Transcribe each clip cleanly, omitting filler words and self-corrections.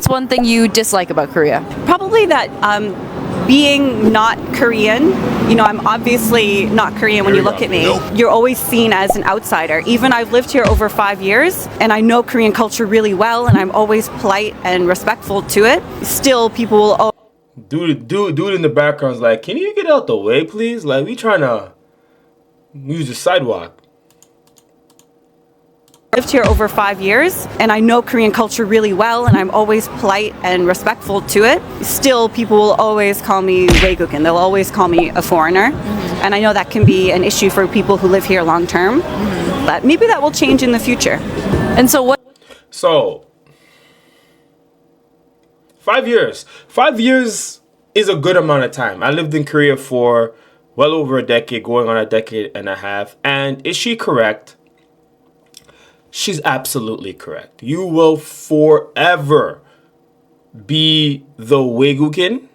What's one thing you dislike about Korea? Probably that being not Korean, I'm obviously not Korean when you look at me. You're always seen as an outsider. Even I've lived here over 5 years and I know Korean culture really well and I'm always polite and respectful to it. Still, people will Dude in the background's like, can you get out the way, please? Like, we trying to use the sidewalk. lived here over 5 years and I know Korean culture really well and I'm always polite and respectful to it. Still, people will always call me 외국인. They'll always call me a foreigner. And I know that can be an issue for people who live here long term. But maybe that will change in the future. And so 5 years. 5 years is a good amount of time. I lived in Korea for well over a decade, going on a decade and a half. And is she correct? She's absolutely correct. You will forever be the 외국인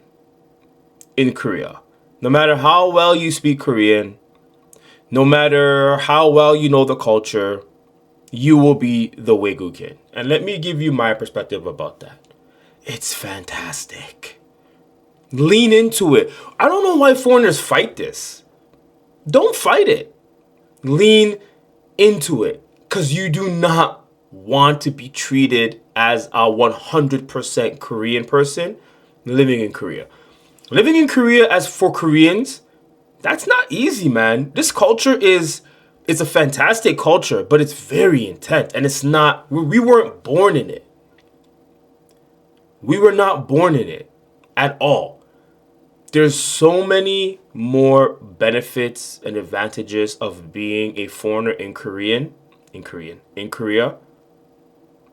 in Korea. No matter how well you speak Korean, no matter how well you know the culture, you will be the 외국인. And let me give you my perspective about that. It's fantastic. Lean into it. I don't know why foreigners fight this. Don't fight it. Lean into it. Because you do not want to be treated as a 100% Korean person living in Korea. Living in Korea as for Koreans, that's not easy, man. This culture it's a fantastic culture, but it's very intense. And it's not, we weren't born in it. We were not born in it at all. There's so many more benefits and advantages of being a foreigner in Korea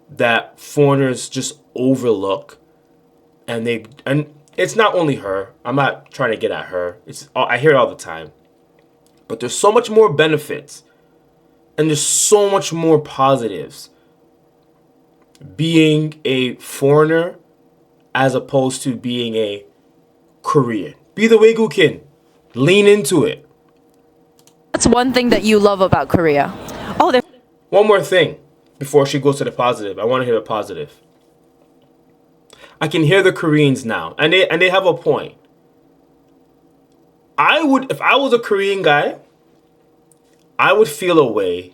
that foreigners just overlook. And it's not only her. I'm not trying to get at her. I hear it all the time. But there's so much more benefits and there's so much more positives being a foreigner as opposed to being a Korean. Be the 외국인. Lean into it. What's one thing that you love about Korea? One more thing before she goes to the positive. I want to hear the positive. I can hear the Koreans now, and they have a point. If I was a Korean guy, I would feel a way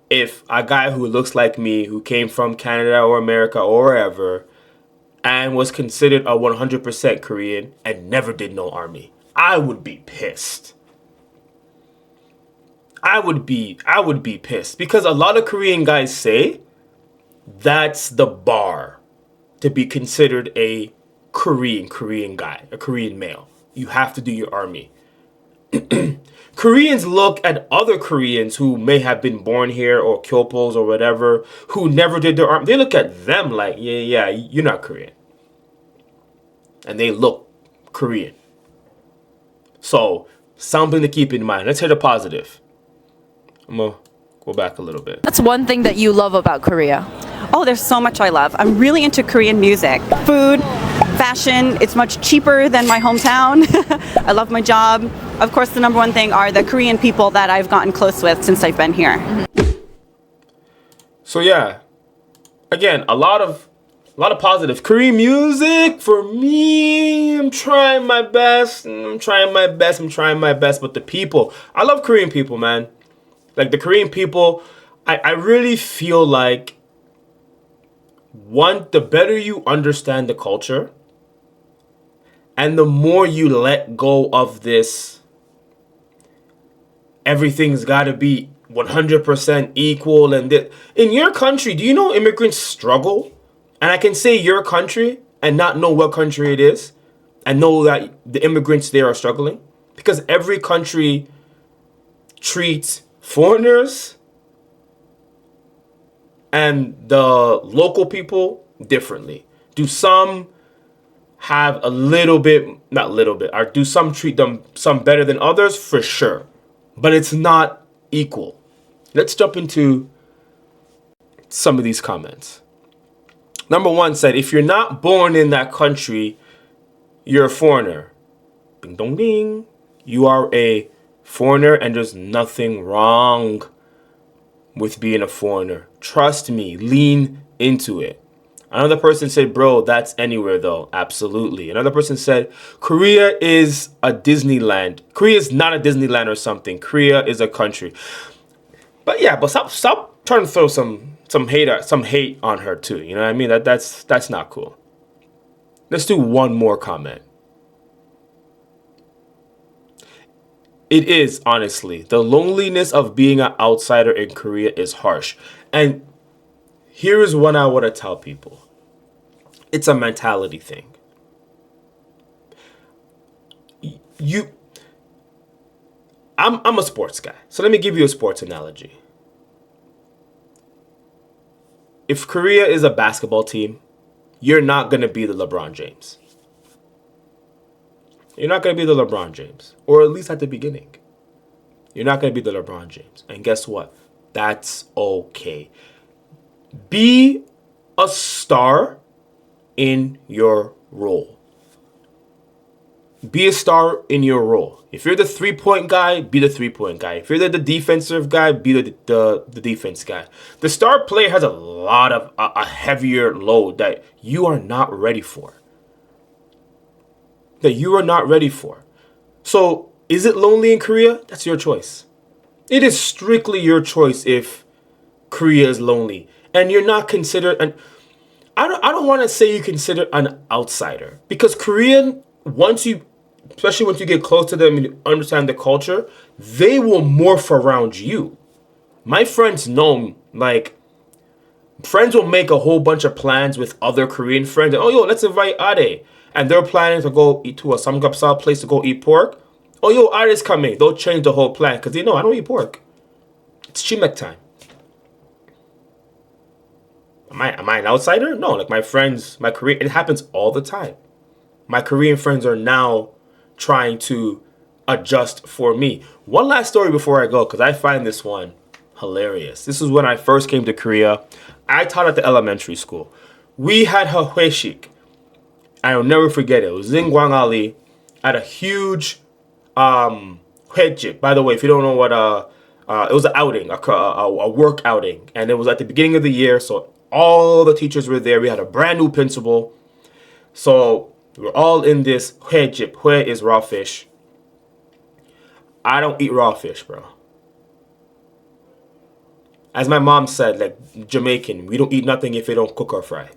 if a guy who looks like me, who came from Canada or America or wherever, and was considered a 100% Korean and never did no army. I would be pissed. I would be pissed because a lot of Korean guys say that's the bar to be considered a Korean guy, a Korean male. You have to do your army. Koreans look at other Koreans who may have been born here or Kyopos or whatever, who never did their army. They look at them like, yeah, you're not Korean. And they look Korean. So, something to keep in mind. Let's hear the positive. I'm going to go back a little bit. That's one thing that you love about Korea. There's so much I love. I'm really into Korean music, food, fashion. It's much cheaper than my hometown. I love my job. Of course, the number one thing are the Korean people that I've gotten close with since I've been here. So yeah, again, a lot of positive. Korean music for me, I'm trying my best. But the people, I love Korean people, man. Like the Korean people, I really feel like the better you understand the culture and the more you let go of this, everything's got to be 100% equal. And in your country, do you know immigrants struggle? And I can say your country and not know what country it is and know that the immigrants there are struggling because every country treats foreigners and the local people differently. Do some have a little bit, not little bit, or do some treat them some better than others? For sure. But it's not equal. Let's jump into some of these comments. Number one said, if you're not born in that country, you're a foreigner. Ding dong ding. You are a foreigner and there's nothing wrong with being a foreigner. Trust me, lean into it. Another person said, bro, that's anywhere though. Absolutely. Another person said, Korea is a Disneyland. Korea is not a Disneyland or something. Korea is a country. But yeah, but stop trying to throw some hate on her too. You know what I mean? That's not cool. Let's do one more comment. It is, honestly, the loneliness of being an outsider in Korea is harsh. And here is what I want to tell people. It's a mentality thing. I'm a sports guy, so let me give you a sports analogy. If Korea is a basketball team, you're not going to be the LeBron James. You're not going to be the LeBron James, or at least at the beginning. You're not going to be the LeBron James. And guess what? That's okay. Be a star in your role. Be a star in your role. If you're the 3-point guy, be the 3-point guy. If you're the defensive guy, be the defense guy. The star player has a lot of a heavier load that you are not ready for. So, is it lonely in Korea? That's your choice. It is strictly your choice if Korea is lonely. And you're not considered I don't want to say you consider an outsider, because Korean, especially once you get close to them and you understand the culture, they will morph around you. My friends know, like, friends will make a whole bunch of plans with other Korean friends. Oh, yo, let's invite Ade. And they're planning to go eat to a samgyeopsal place to go eat pork. Oh, yo, Ade's coming. They'll change the whole plan because they know I don't eat pork. It's chimek time. Am I an outsider? No, like my friends, my Korean, it happens all the time. My Korean friends are now trying to adjust for me. One last story before I go, because I find this one hilarious. This is when I first came to Korea. I taught at the elementary school. We had Hweshik. I'll never forget it. It was in Gwangali at a huge hwejik. By the way, if you don't know what it was an outing, a work outing, and it was at the beginning of the year, so all the teachers were there. We had a brand new principal. So we're all in this hwejip. Hwe is raw fish. I don't eat raw fish, bro. As my mom said, like Jamaican, we don't eat nothing if it don't cook or fry.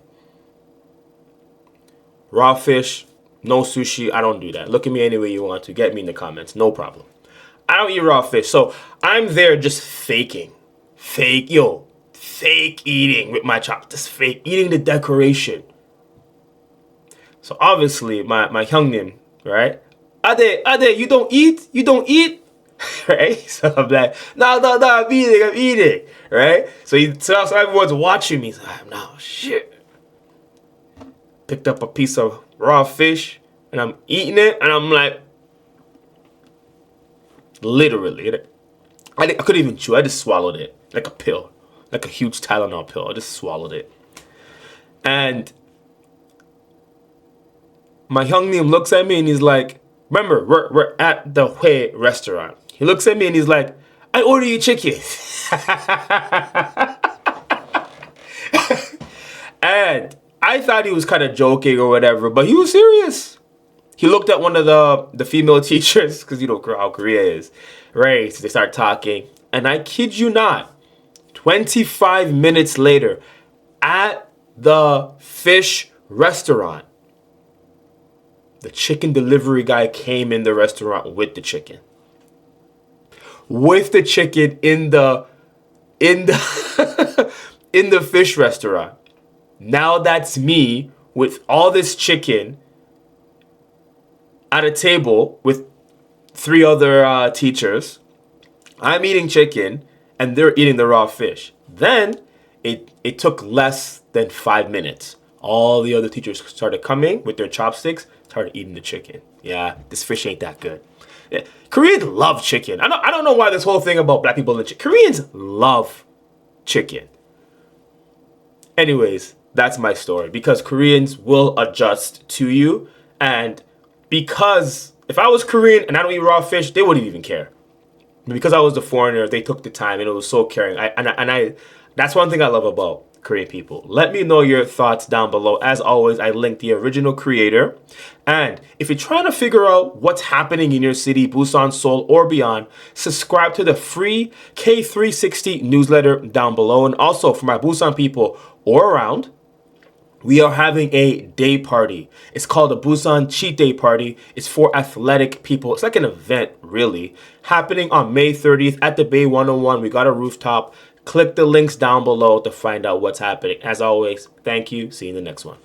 Raw fish, no sushi, I don't do that. Look at me any way you want to. Get me in the comments, no problem. I don't eat raw fish. So I'm there just faking. Fake eating with my chop. Just fake eating the decoration. So obviously my hyungnim, right? Ade, you don't eat? Right? So I'm like, no, I'm eating, right? So everyone's watching me. So I'm now, shit. Picked up a piece of raw fish and I'm eating it, and I'm like, literally, I couldn't even chew. I just swallowed it like a pill, like a huge Tylenol pill. I just swallowed it. And my hyungnim looks at me and he's like, remember, we're at the Hue restaurant. He looks at me and he's like, I order you chicken. And I thought he was kind of joking or whatever, but he was serious. He looked at one of the female teachers, because you know how Korea is, right? So they start talking. And I kid you not, 25 minutes later, at the fish restaurant, the chicken delivery guy came in the restaurant with the chicken. With the chicken in the in the fish restaurant. Now that's me with all this chicken at a table with 3 other teachers. I'm eating chicken and they're eating the raw fish. Then it took less than 5 minutes. All the other teachers started coming with their chopsticks, started eating the chicken. Yeah, this fish ain't that good. Yeah. Koreans love chicken. I don't know why this whole thing about black people and chicken. Koreans love chicken. Anyways, that's my story. Because Koreans will adjust to you. And because if I was Korean and I don't eat raw fish, they wouldn't even care. Because I was the foreigner, they took the time and it was so caring. I that's one thing I love about Korean people. Let me know your thoughts down below. As always, I linked the original creator. And if you're trying to figure out what's happening in your city, Busan, Seoul, or beyond, subscribe to the free K360 newsletter down below. And also for my Busan people or around, we are having a day party. It's called the Busan Cheat Day Party. It's for athletic people. It's like an event, really, happening on May 30th at the Bay 101. We got a rooftop. Click the links down below to find out what's happening. As always, thank you. See you in the next one.